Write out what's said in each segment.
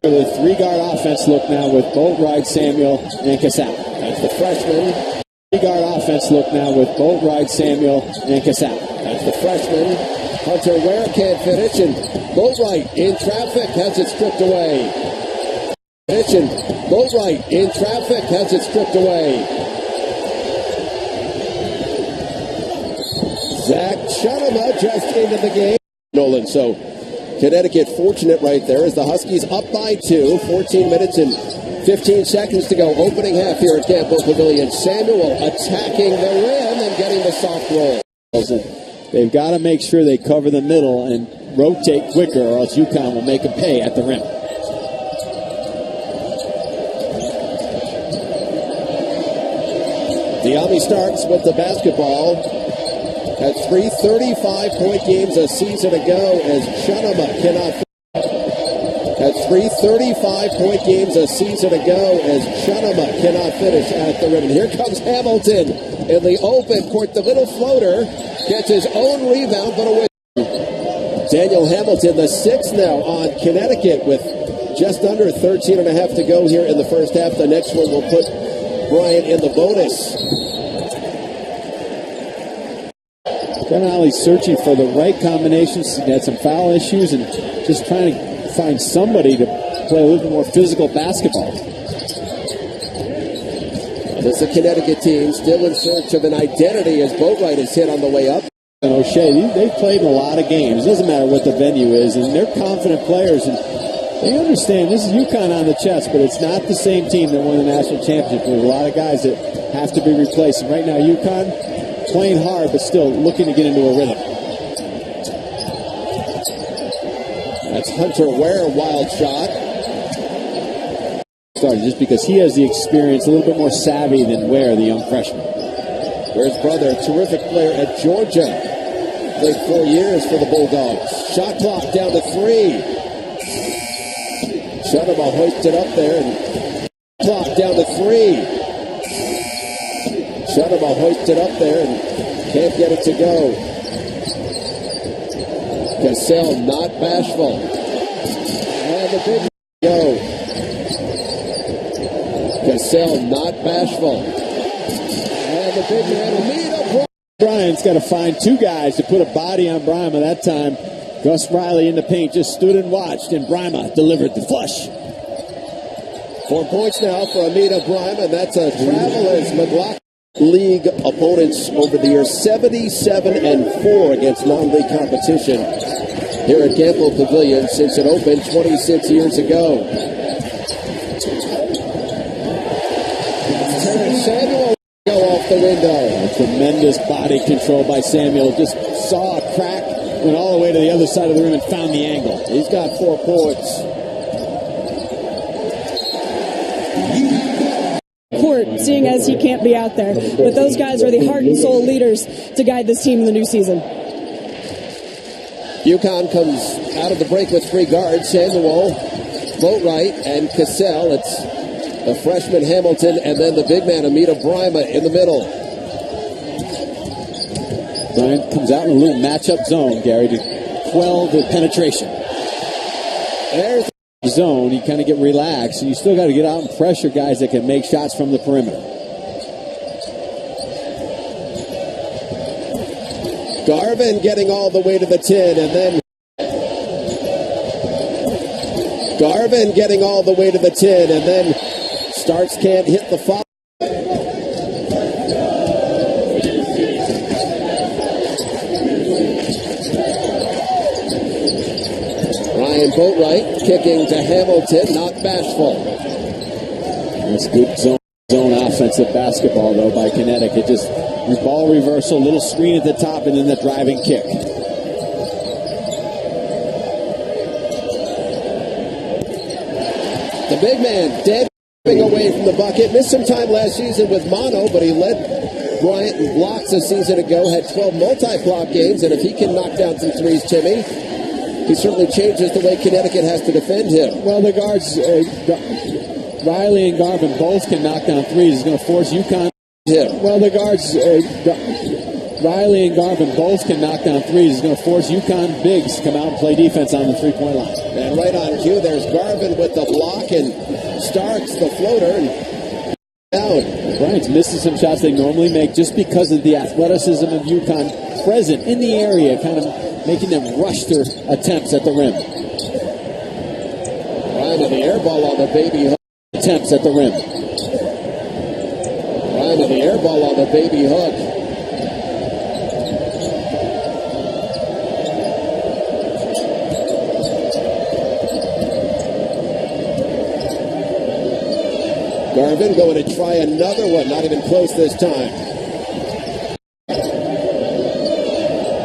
The three-guard offense look now with Boatwright, Samuel, and Casal. That's the freshman. Three-guard offense look now with Boatwright, Samuel, and Casal. That's the freshman. Hunter Ware can't finish, and Boatwright in traffic has it stripped away. And Boatwright in traffic has it stripped away. Zach Shunema just into the game. Nolan, so Connecticut fortunate right there as the Huskies up by 2. 14 minutes and 15 seconds to go. Opening half here at Campbell Pavilion. Samuel attacking the rim and getting the soft roll. They've got to make sure they cover the middle and rotate quicker, or else UConn will make them pay at the rim. Diami starts with the basketball. At 3 35-point games a season ago as Shunema cannot finish. At 3 35-point games a season ago as Shunema cannot finish at the rim. And here comes Hamilton in the open court. The little floater gets his own rebound, but away. Daniel Hamilton, the sixth now on Connecticut with just under 13 and a half to go here in the first half. The next one will put Bryant in the bonus. Kevin Ollie searching for the right combinations. He had some foul issues and just trying to find somebody to play a little bit more physical basketball. This is a Connecticut team still in search of an identity as Boatwright is hit on the way up. And O'Shea, they've played in a lot of games. It doesn't matter what the venue is, and they're confident players, and they understand this is UConn on the chest, but it's not the same team that won the national championship. There's a lot of guys that have to be replaced. And right now, UConn playing hard, but still looking to get into a rhythm. That's Hunter Ware, wild shot. Started just because he has the experience, a little bit more savvy than Ware, the young freshman. Ware's brother, terrific player at Georgia. Played 4 years for the Bulldogs. Shot clock down to 3. Shunema hoisted up there, and clock down to 3. Shunema hoisted up there and can't get it to go. Cassell not bashful. And the big go. Cassell not bashful. And the big man will meet up. Bryant's got to find two guys to put a body on Brima that time. Gus Riley in the paint just stood and watched, and Brima delivered the flush. 4 points now for Amita Brima, and that's a travel as McLaughlin. League opponents over the year 77-4 against non-league competition here at Campbell Pavilion since it opened 26 years ago. Samuel go off the window. Tremendous body control by Samuel. Just saw a crack, went all the way to the other side of the rim and found the angle. He's got 4 points. Court, seeing as he can't be out there. But those guys are the heart and soul leaders to guide this team in the new season. UConn comes out of the break with 3 guards, Samuel, Boatwright, and Cassell. It's the freshman Hamilton, and then the big man, Amita Brima, in the middle. Bryant comes out in a little matchup zone, Gary, to quell the penetration. There's zone, you kind of get relaxed, and you still got to get out and pressure guys that can make shots from the perimeter. Garvin getting all the way to the 10, and then Garvin getting all the way to the 10, and then Starks can't hit the foul. Ryan Boatwright kicking to Hamilton, not bashful. That's good zone offensive basketball, though, by Connecticut. Just ball reversal, little screen at the top, and then the driving kick. The big man dead away from the bucket. Missed some time last season with mono, but he led Bryant in blocks a season ago. Had 12 multi-block games, and if he can knock down some threes, Timmy, he certainly changes the way Connecticut has to defend him. Well, the guards, Riley and Garvin both can knock down threes. It's going to force UConn. Well, the guards, Riley and Garvin both can knock down threes, it's going to force UConn bigs to come out and play defense on the three-point line. And right on cue, there's Garvin with the block, and Starks the floater, and down. Bryant's missing some shots they normally make just because of the athleticism of UConn present in the area, kind of making them rush their attempts at the rim. Ryan with the air ball on the baby hook. Attempts at the rim. Ryan with the air ball on the baby hook. Garvin going to try another one, not even close this time.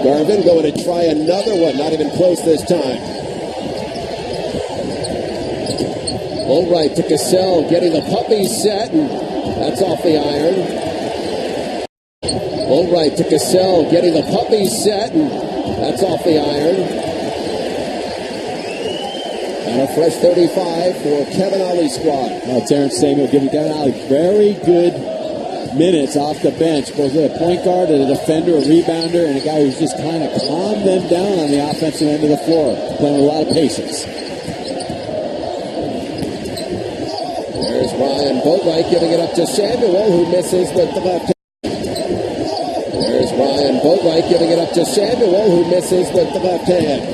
Garvin going to try another one, not even close this time. Albright to Cassell, getting the puppy set, and that's off the iron. Albright to Cassell, getting the puppy set, and that's off the iron. And a fresh 35 for Kevin Ollie's squad. Terrence Samuel giving Kevin Ollie very good minutes off the bench, both a point guard and a defender, a rebounder, and a guy who's just kind of calmed them down on the offensive end of the floor, playing with a lot of patience. There's Ryan Boatwright giving it up to Samuel, who misses with the left hand. There's Ryan Boatwright giving it up to Samuel, who misses with the left hand.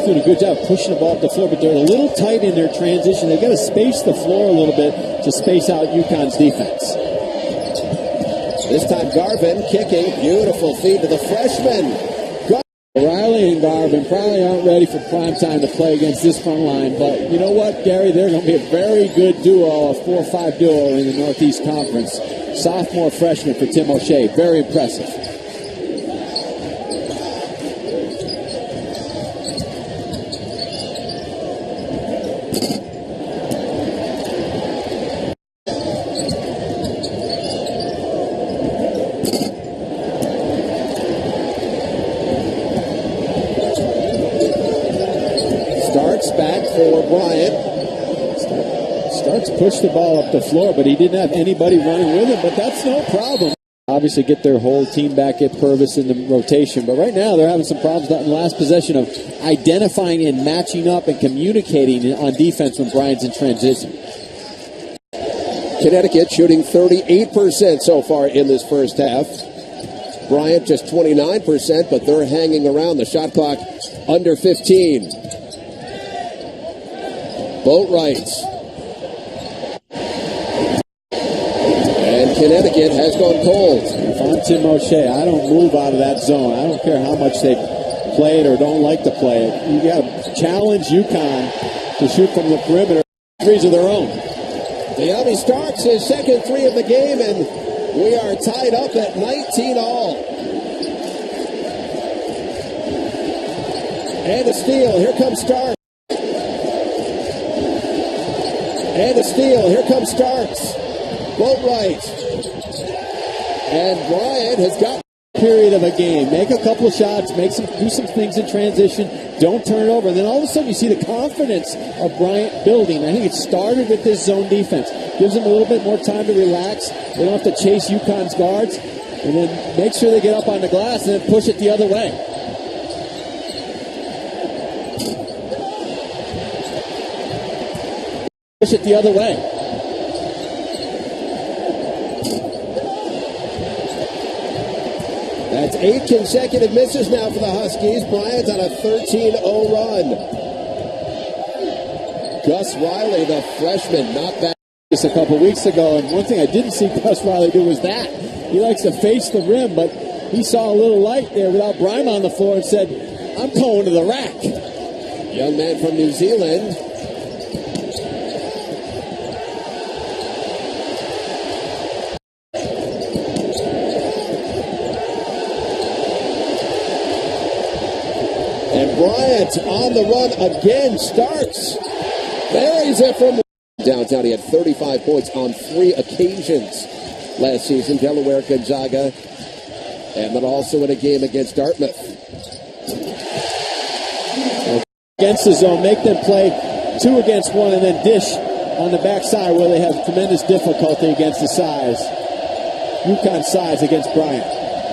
Doing a good job pushing the ball up the floor, but they're a little tight in their transition. They've got to space the floor a little bit to space out UConn's defense. This time Garvin kicking, beautiful feed to the freshman. Riley and Garvin probably aren't ready for prime time to play against this front line, but you know what, Gary? They're going to be a very good duo, a 4-5 duo in the Northeast Conference. Sophomore freshman for Tim O'Shea, very impressive. Pushed the ball up the floor, but he didn't have anybody running with him, but that's no problem. Obviously get their whole team back at Purvis in the rotation, but right now they're having some problems in the last possession of identifying and matching up and communicating on defense when Bryant's in transition. Connecticut shooting 38% so far in this first half. Bryant just 29%, but they're hanging around the shot clock under 15. Boatwright. Connecticut has gone cold. If I'm Tim O'Shea, I don't move out of that zone. I don't care how much they play it or don't like to play it. You got to challenge UConn to shoot from the perimeter. Threes of their own. De'Ami Starks his second three of the game, and we are tied up at 19 all. And a steal. Here comes Starks. And a steal. Here comes Starks. Boatwright. And Bryant has got a period of a game. Make a couple of shots, do some things in transition, don't turn it over. And then all of a sudden you see the confidence of Bryant building. I think it started with this zone defense. Gives them a little bit more time to relax. They don't have to chase UConn's guards. And then make sure they get up on the glass and then push it the other way. Push it the other way. That's 8 consecutive misses now for the Huskies. Bryant's on a 13-0 run. Gus Riley, the freshman, not bad. Just a couple weeks ago, and one thing I didn't see Gus Riley do was that. He likes to face the rim, but he saw a little light there without Bryant on the floor and said, I'm going to the rack. Young man from New Zealand. Bryant on the run again. Starks buries it from downtown. He had 35 points on 3 occasions last season. Delaware, Gonzaga, and then also in a game against Dartmouth. Against the zone, make them play 2 against 1 and then dish on the backside where they have tremendous difficulty against the size. UConn size against Bryant.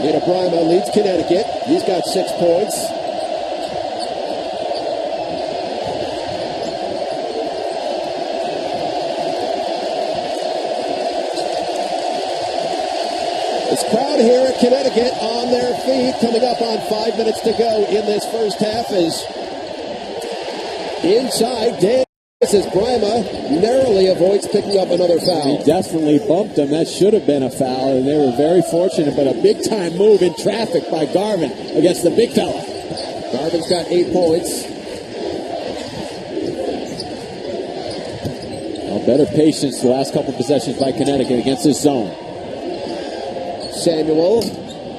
Nita Brima leads Connecticut. He's got 6 points. This crowd here at Connecticut on their feet, coming up on 5 minutes to go in this first half is inside. This is Brima narrowly avoids picking up another foul. He definitely bumped him. That should have been a foul, and they were very fortunate, but a big-time move in traffic by Garvin against the big fella. Garvin's got 8 points. Well, better patience the last couple possessions by Connecticut against this zone. Samuel,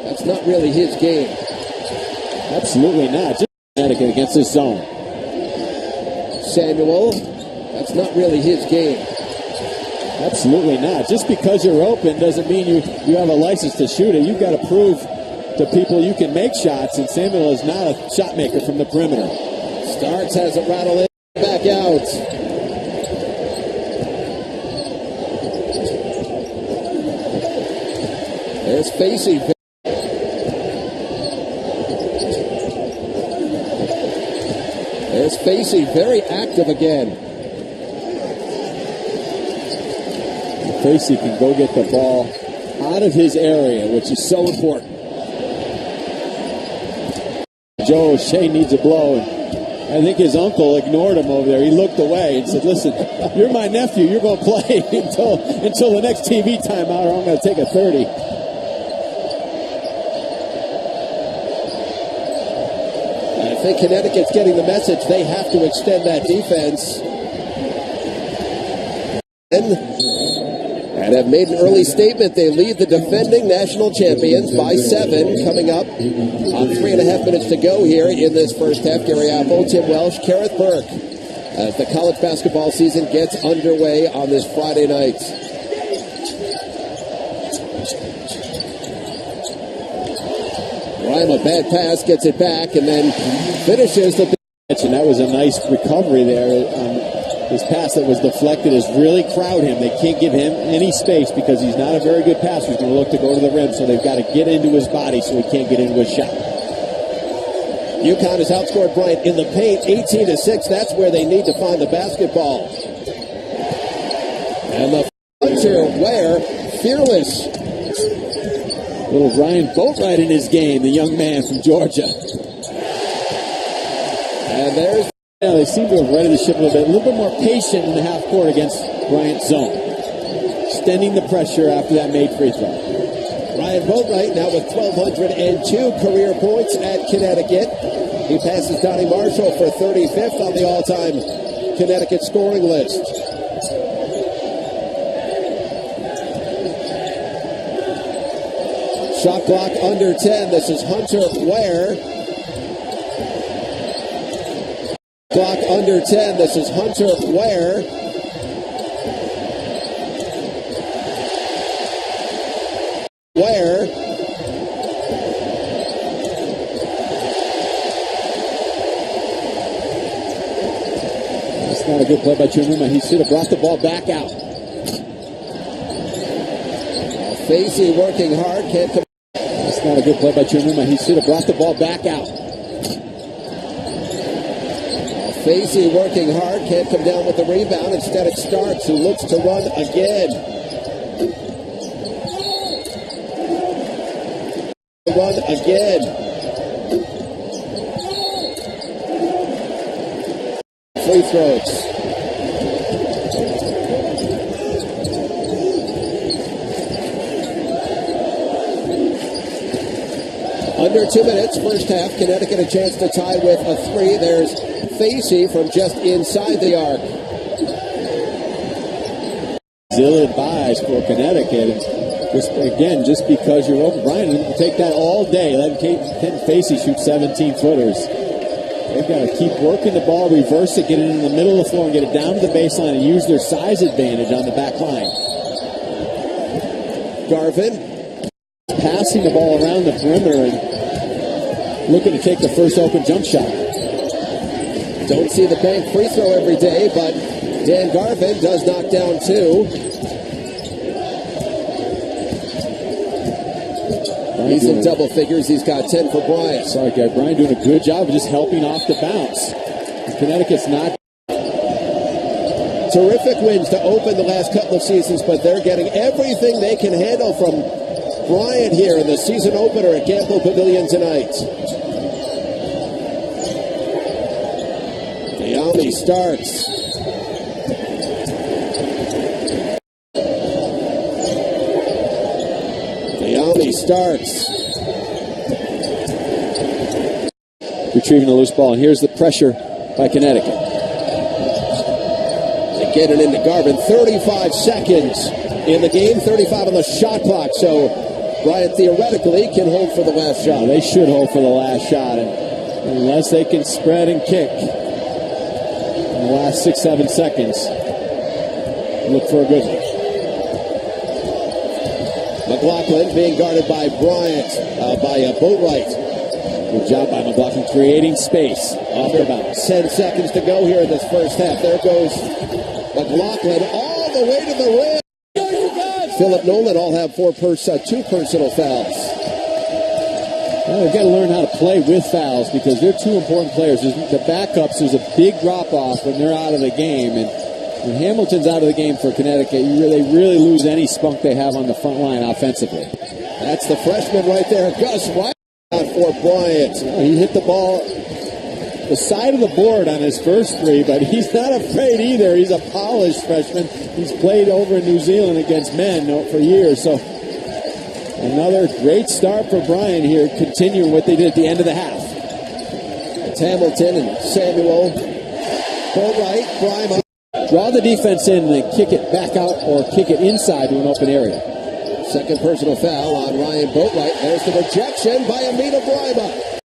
that's not really his game. Absolutely not. Just Connecticut against this zone. Samuel, that's not really his game. Absolutely not. Just because you're open doesn't mean you have a license to shoot it. You've got to prove to people you can make shots, and Samuel is not a shot maker from the perimeter. Starks has it rattle in, back out. There's Facey. There's Facey, very active again. Facey can go get the ball out of his area, which is so important. Joe O'Shea needs a blow, and I think his uncle ignored him over there. He looked away and said, listen, you're my nephew. You're going to play until the next TV timeout, or I'm going to take a 30. I think Connecticut's getting the message they have to extend that defense. And have made an early statement. They lead the defending national champions by 7, coming up on 3.5 minutes to go here in this first half. Gary Apple, Tim Welsh, Kareth Burke, as the college basketball season gets underway on this Friday night. Brima, bad pass, gets it back, and then finishes the... And that was a nice recovery there. His pass that was deflected is really crowd him. They can't give him any space because he's not a very good passer. He's going to look to go to the rim, so they've got to get into his body so he can't get into his shot. UConn has outscored Bryant in the paint 18-6. That's where they need to find the basketball. And the puncher, Ware, fearless. Little Ryan Boatwright in his game, the young man from Georgia. And there's... Now they seem to have readied the ship a little bit more patient in the half court against Bryant's zone. Extending the pressure after that made free throw. Ryan Boatwright now with 1,202 career points at Connecticut. He passes Donnie Marshall for 35th on the all-time Connecticut scoring list. Shot clock under 10. This is Hunter Ware. Clock under 10. This is Hunter Ware. Ware. That's not a good play by Chunuma. He should have brought the ball back out. Facey working hard. Can't come. That's not a good play by Chunuma. He should have brought the ball back out. Facey working hard, can't come down with the rebound. Instead it Starks, who looks to run again. Run again. Free throws. Under 2 minutes, first half. Connecticut a chance to tie with a 3. There's Facey from just inside the arc. Ill-advised for Connecticut. Just because you're open, Brian, you can take that all day. Let Ken Facey shoot 17-footers. They've got to keep working the ball, reverse it, get it in the middle of the floor, and get it down to the baseline and use their size advantage on the back line. Garvin passing the ball around the perimeter and looking to take the first open jump shot. Don't see the bank free throw every day, but Dan Garvin does knock down 2. He's in double figures. He's got 10 for Bryant. Sorry, Gary. Bryant doing a good job of just helping off the bounce. Connecticut's not. Terrific wins to open the last couple of seasons, but they're getting everything they can handle from Bryant here in the season opener at Gamble Pavilion tonight. The Army starts. Retrieving the loose ball, and here's the pressure by Connecticut. They get it into Garvin. 35 seconds in the game, 35 on the shot clock. So Bryant theoretically can hold for the last shot. They should hold for the last shot, and unless they can spread and kick in the last 6-7 seconds, look for a good one. McLaughlin being guarded by Bryant, by Boatwright. Good job by McLaughlin creating space off the bounce. 10 seconds to go here in this first half. There goes McLaughlin all the way to the rim. Philip Nolan all have two personal fouls. Well, they've got to learn how to play with fouls because they're two important players. The backups, there's a big drop-off when they're out of the game, and when Hamilton's out of the game for Connecticut, they really lose any spunk they have on the front line offensively. That's the freshman right there, Gus Wright, for Bryant. He hit the ball the side of the board on his first three, but he's not afraid either. He's a polished freshman. He's played over in New Zealand against men for years. So another great start for Bryant here, continuing what they did at the end of the half. It's Hamilton and Samuel. Boatwright, Bryant. Draw the defense in and then kick it back out or kick it inside to an open area. Second personal foul on Ryan Boatwright. There's the rejection by Amina Bryma.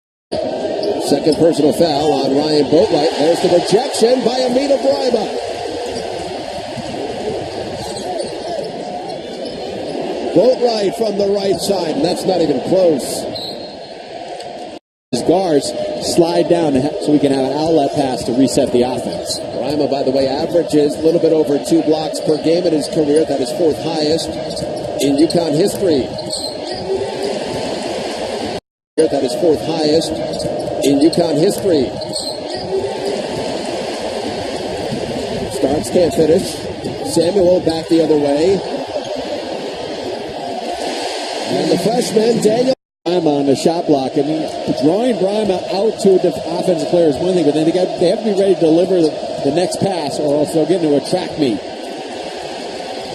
Second personal foul on Ryan Boatwright. There's the rejection by Amina Bryma. Boatwright from the right side, and that's not even close. His guards slide down so we can have an outlet pass to reset the offense. Bryma, by the way, averages a little bit over 2 blocks per game in his career. That is 4th highest in UConn history. That is 4th highest in UConn history. Starts, can't finish. Samuel back the other way. And the freshman, Daniel Bryma on the shot block. I mean, drawing Bryma out to the offensive player is one thing, but then they have to be ready to deliver the next pass or else they'll get into a track meet.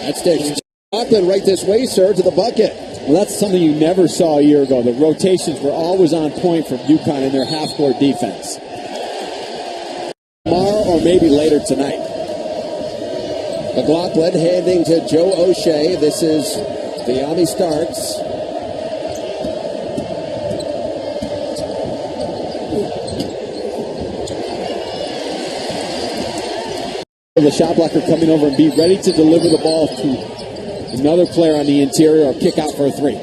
That's takes Auckland right this way, sir, to the bucket. Well, that's something you never saw a year ago. The rotations were always on point from UConn in their half-court defense. Tomorrow or maybe later tonight. McLaughlin handing to Joe O'Shea. This is the Army starts. The shot blocker coming over and be ready to deliver the ball to another player on the interior or kick out for a three.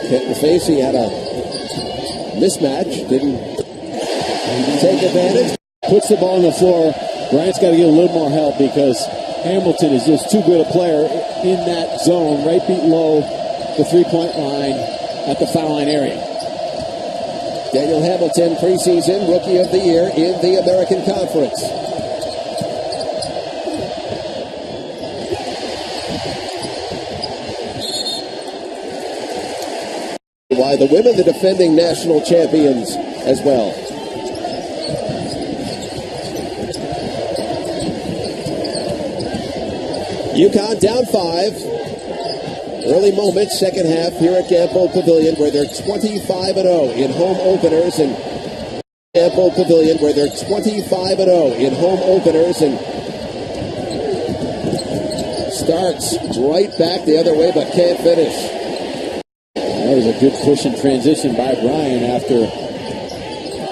Hit in the face. He had a mismatch. Didn't take advantage. Puts the ball on the floor. Bryant's got to get a little more help because Hamilton is just too good a player in that zone right below the three-point line at the foul line area. Daniel Hamilton, preseason Rookie of the Year in the American Conference. Why the women, the defending national champions as well. UConn down 5. Early moments, second half here at Gamble Pavilion where they're 25-0 in home openers and Gamble Pavilion where they're 25-0 in home openers and starts right back the other way but can't finish. That was a good push and transition by Bryant after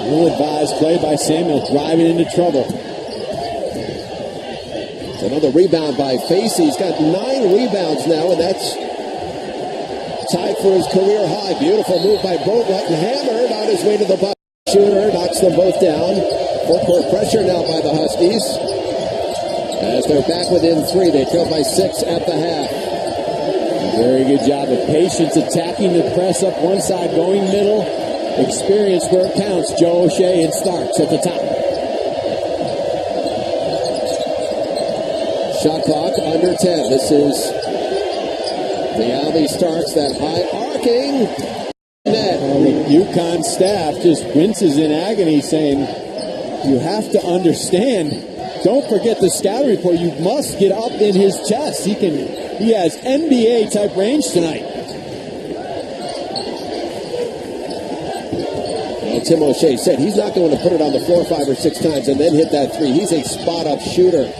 ill-advised play by Samuel driving into trouble. Another rebound by Facey. He's got 9 rebounds now, and that's tied for his career high. Beautiful move by Boatwright and hammered on his way to the bucket. Shooter knocks them both down. Full court pressure now by the Huskies. As they're back within 3, they trail by 6 at the half. A very good job of patience, attacking the press up one side, going middle. Experience where it counts. Joe O'Shea and Starks at the top. Shot clock under 10. This is the Albie Starks, that high arcing net. The UConn staff just winces in agony, saying, you have to understand, don't forget the scouting report. You must get up in his chest. He has NBA type range tonight. Well, Tim O'Shea said he's not going to put it on the floor 5 or 6 times and then hit that 3. He's a spot up shooter.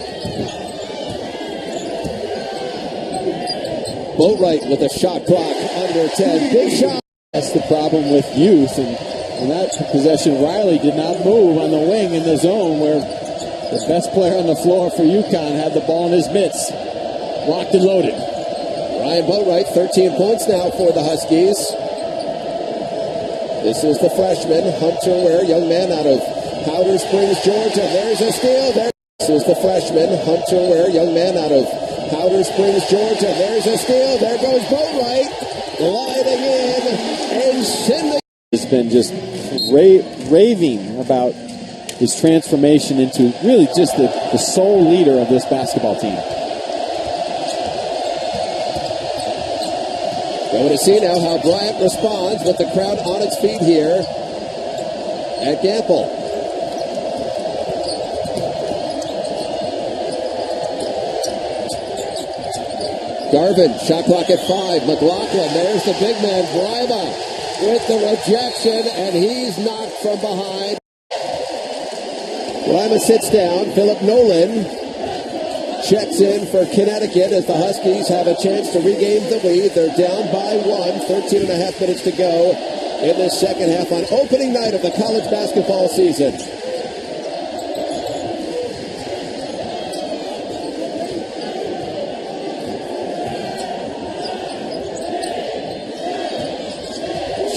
Boatwright with a shot clock under 10. Big shot. That's the problem with youth. And in that possession, Riley did not move on the wing in the zone where the best player on the floor for UConn had the ball in his mitts. Locked and loaded. Ryan Boatwright, 13 points now for the Huskies. This is the freshman, Hunter Ware, young man out of Powder Springs, Georgia. There's a steal. This is the freshman, Hunter Ware, young man out of Powder Springs, Georgia. There's a steal. There goes Boatwright. Gliding in and sending. Has been just raving about his transformation into really just the sole leader of this basketball team. Going to see now how Bryant responds with the crowd on its feet here at Gamble. Garvin, shot clock at 5. McLaughlin, there's the big man, Bryma, with the rejection, and he's knocked from behind. Bryma sits down. Philip Nolan checks in for Connecticut as the Huskies have a chance to regain the lead. They're down by 1, 13 and a half minutes to go in this second half on opening night of the college basketball season.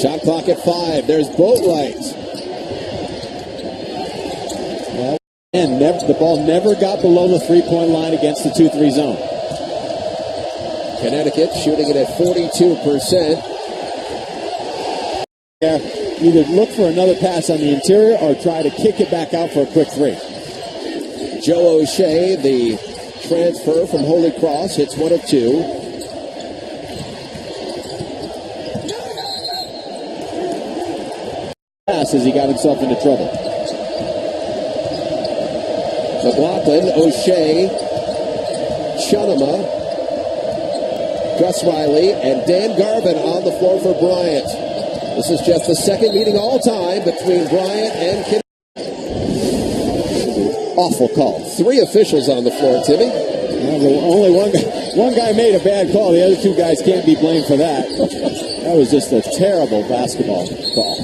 Shot clock at 5. There's Boatwright. Well, and the ball never got below the three-point line against the 2-3 zone. Connecticut shooting it at 42%. Either look for another pass on the interior or try to kick it back out for a quick 3. Joe O'Shea, the transfer from Holy Cross, hits 1 of 2. As he got himself into trouble. McLaughlin, O'Shea, Chunama, Gus Riley, and Dan Garvin on the floor for Bryant. This is just the second meeting all time between Bryant and Connecticut. Awful call. 3 officials on the floor, Timmy. Well, only one guy made a bad call. The other 2 guys can't be blamed for that. That was just a terrible basketball call.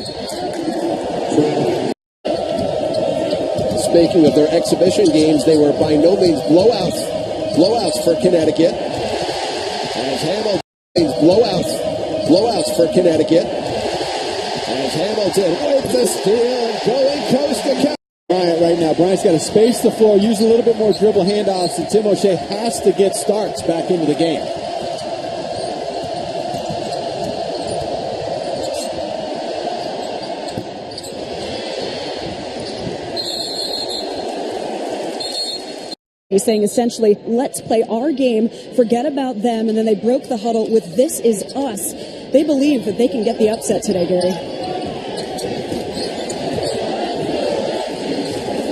Speaking of their exhibition games, they were by no means blowouts for Connecticut. As Hamilton blowouts for Connecticut. As Hamilton with the steal, going coast to coast. Bryant right now. Bryant's got to space the floor, use a little bit more dribble handoffs, and Tim O'Shea has to get Starks back into the game. He's saying essentially, let's play our game, forget about them, and then they broke the huddle with "this is us." They believe that they can get the upset today, Gary.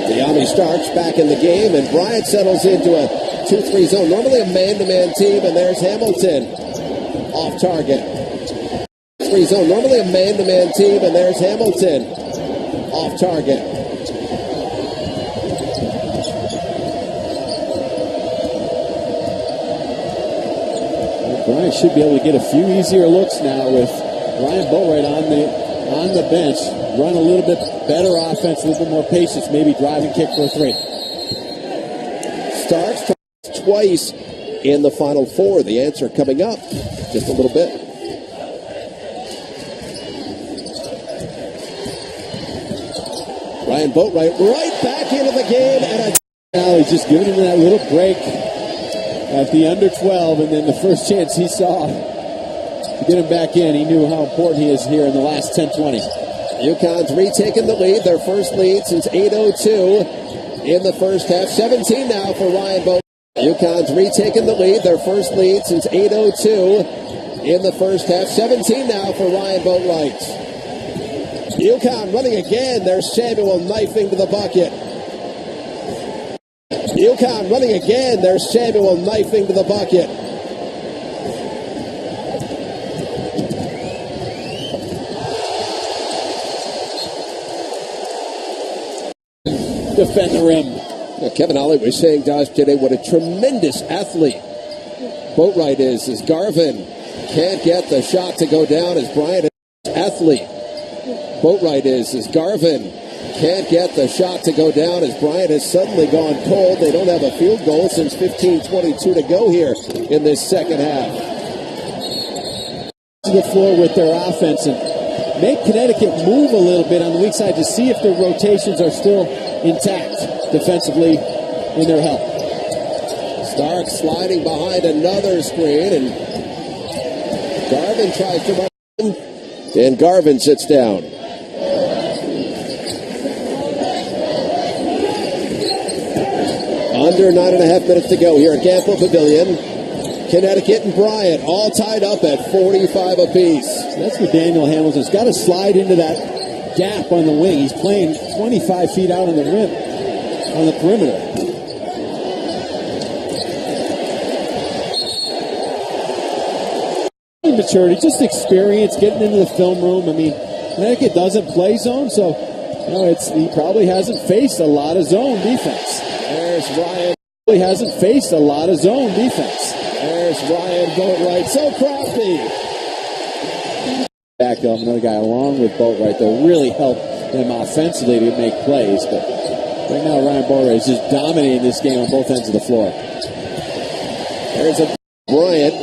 The Army Starks back in the game, and Bryant settles into a 2-3 zone. Normally a man-to-man team, and there's Hamilton off target. 3 zone. Normally a man-to-man team, and there's Hamilton off target. Bryant should be able to get a few easier looks now with Ryan Boatwright on the bench. Run a little bit better offense, a little bit more patience, maybe drive and kick for a 3. Starks twice in the Final Four. The answer coming up just a little bit. Ryan Boatwright right back into the game and a Now he's just giving him that little break at the under 12, and then the first chance he saw to get him back in, he knew how important he is here in the last 10-20. UConn's retaken the lead, their first lead since 8:02 in the first half. 17 now for Ryan Boat. UConn's retaken the lead, their first lead since 8:02 in the first half. 17 now for Ryan Boatwright. UConn running again. There's Samuel knifing to the bucket. UConn running again. There's Samuel knifing to the bucket. Defend the rim. Kevin Ollie was saying, Josh, today, what a tremendous athlete Boatwright is. As Garvin can't get the shot to go down as Bryant is athlete. Boatwright is. As Garvin can't get the shot to go down as Bryant has suddenly gone cold. They don't have a field goal since 15:22 to go here in this second half. To the floor with their offense and make Connecticut move a little bit on the weak side to see if their rotations are still intact defensively in their help. Stark sliding behind another screen, and Garvin tries to run, and Garvin sits down. Under 9.5 minutes to go here at Gamble Pavilion. Connecticut and Bryant all tied up at 45 apiece. That's what Daniel Hamilton's got to slide into that gap on the wing. He's playing 25 feet out on the rim, on the perimeter. Maturity, just experience, getting into the film room. I mean, Connecticut doesn't play zone, so he probably hasn't faced a lot of zone defense. There's Ryan. He hasn't faced a lot of zone defense. There's Ryan Boatwright. So Crosby. Back up another guy along with Boatwright. They'll really help them offensively to make plays. But right now, Ryan Boatwright is just dominating this game on both ends of the floor. There's a Bryant.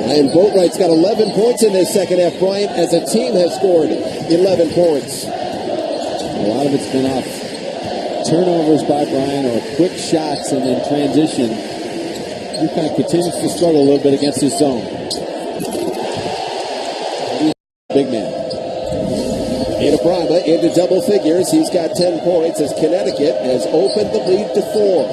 Ryan Boatwright's got 11 points in this second half. Bryant, as a team, has scored 11 points. A lot of it's been off turnovers by Bryant or quick shots and then transition. UConn continues to struggle a little bit against his zone. Big man. Brima into double figures. He's got 10 points as Connecticut has opened the lead to 4.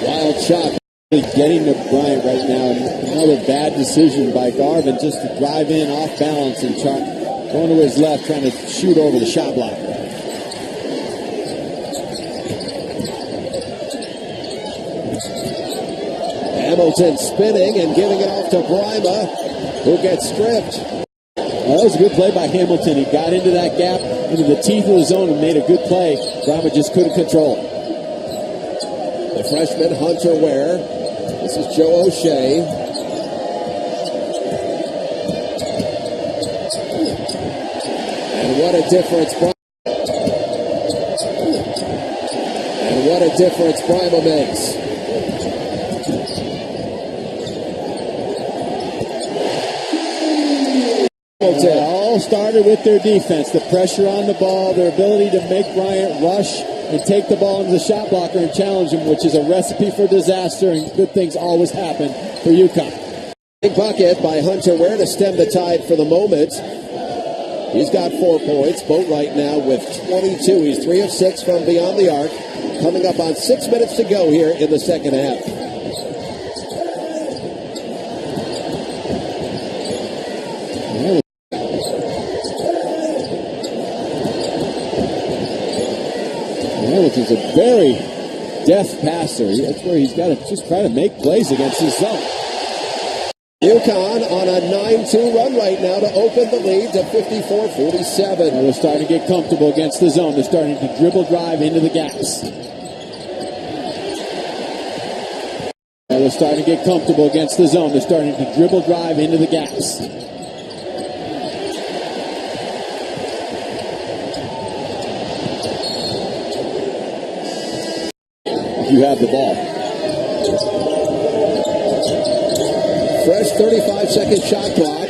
Wild shot. Getting to Bryant right now. Another bad decision by Garvin just to drive in off balance and going to his left, trying to shoot over the shot blocker. Hamilton spinning and giving it off to Brima, who gets stripped. Well, that was a good play by Hamilton. He got into that gap, into the teeth of the zone, and made a good play. Brima just couldn't control it. The freshman, Hunter Ware. This is Joe O'Shea. And what a difference. And what a difference Brima makes. It all started with their defense, the pressure on the ball, their ability to make Bryant rush and take the ball into the shot blocker and challenge him, which is a recipe for disaster, and good things always happen for UConn. Big bucket by Hunter Ware to stem the tide for the moment. He's got 4 points. Boatwright now with 22. He's 3 of 6 from beyond the arc. Coming up on 6 minutes to go here in the second half. He's a very deft passer. That's where he's got to just try to make plays against his zone. UConn on a 9-2 run right now to open the lead to 54-47. They're starting to get comfortable against the zone. They're starting to dribble drive into the gaps. They're starting to get comfortable against the zone. They're starting to dribble drive into the gaps. You have the ball. Fresh 35-second shot clock.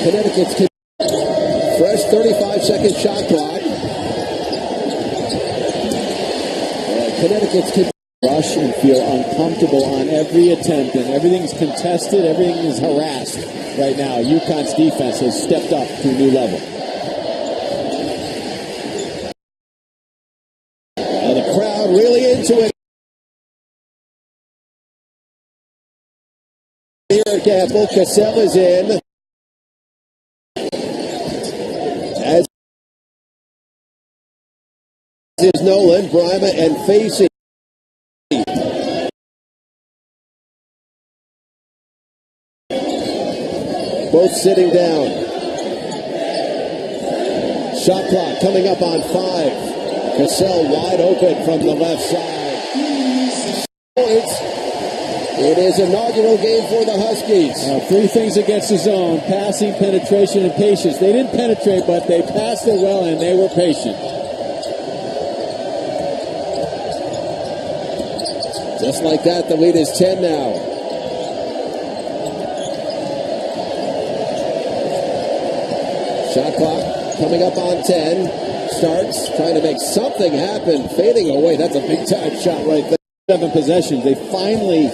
Connecticut Connecticut's fresh 35-second shot clock. Connecticut's rush and feel uncomfortable on every attempt, and everything's contested, everything is harassed right now. UConn's defense has stepped up to a new level. The crowd really into it. Here at Campbell, Cassell is in. As is Nolan, Brima, and Facey. Both sitting down. Shot clock coming up on 5. Cassell wide open from the left side. Points. It is an inaugural game for the Huskies. Three things against the zone: passing, penetration, and patience. They didn't penetrate, but they passed it well, and they were patient. Just like that, the lead is 10 now. Shot clock coming up on 10. Starks trying to make something happen. Fading away. That's a big-time shot right there. 7 possessions. They finally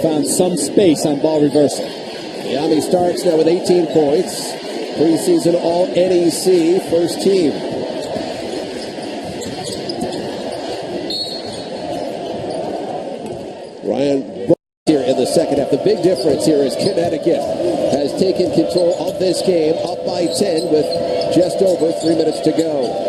found some space on ball reversal. Yami Starks now with 18 points. Preseason All-NEC first team. Ryan here in the second half. The big difference here is Connecticut has taken control of this game, up by 10 with just over 3 minutes to go.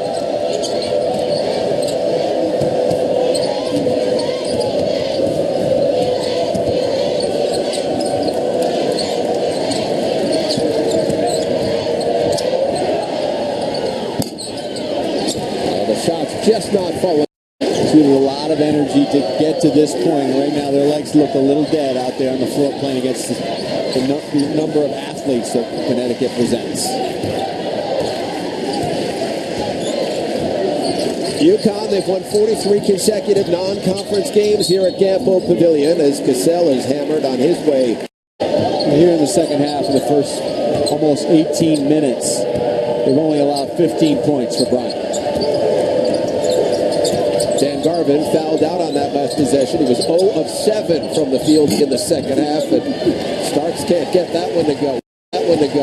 The shot's just not falling. It's needed a lot of energy to get to this point. Right now, their legs look a little dead out there on the floor playing against the number of athletes that Connecticut presents. UConn, they've won 43 consecutive non-conference games here at Campbell Pavilion as Cassell is hammered on his way. Here in the second half of the first almost 18 minutes, they've only allowed 15 points for Bryant. Dan Garvin fouled out on that last possession. He was 0 of 7 from the field in the second half, and Starks can't get that one to go.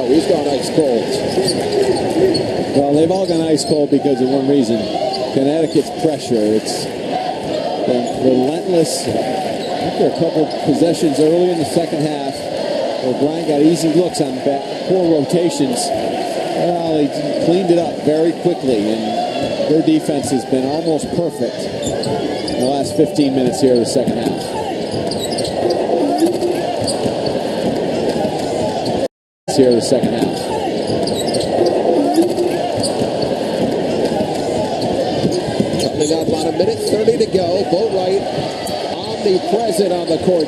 He's gone ice cold. Well, they've all gone ice cold because of one reason. Connecticut's pressure. It's been relentless. After a couple possessions early in the second half, where Bryant got easy looks on poor rotations, well, he cleaned it up very quickly, and their defense has been almost perfect in the last 15 minutes here of the second half. Here of the second half. Coming up on a minute 30 to go. Boatwright omnipresent on the court.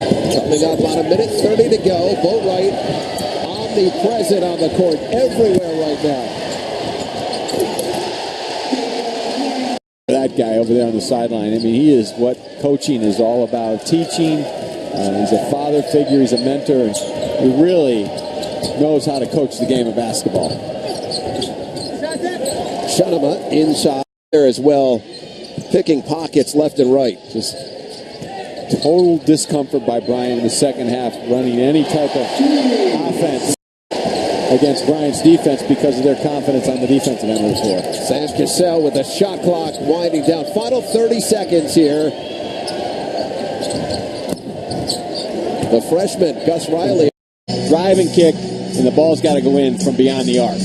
Coming up on a minute 30 to go. Boatwright omnipresent on the court everywhere right now. That guy over there on the sideline, I mean, he is what coaching is all about. Teaching. He's a father figure. He's a mentor. And he really knows how to coach the game of basketball. Shunema inside there as well, picking pockets left and right. Just total discomfort by Bryant in the second half, running any type of offense against Bryant's defense because of their confidence on the defensive end of the floor. Sam Cassell with the shot clock winding down. Final 30 seconds here. The freshman, Gus Riley. Drive and kick, and the ball's got to go in from beyond the arc.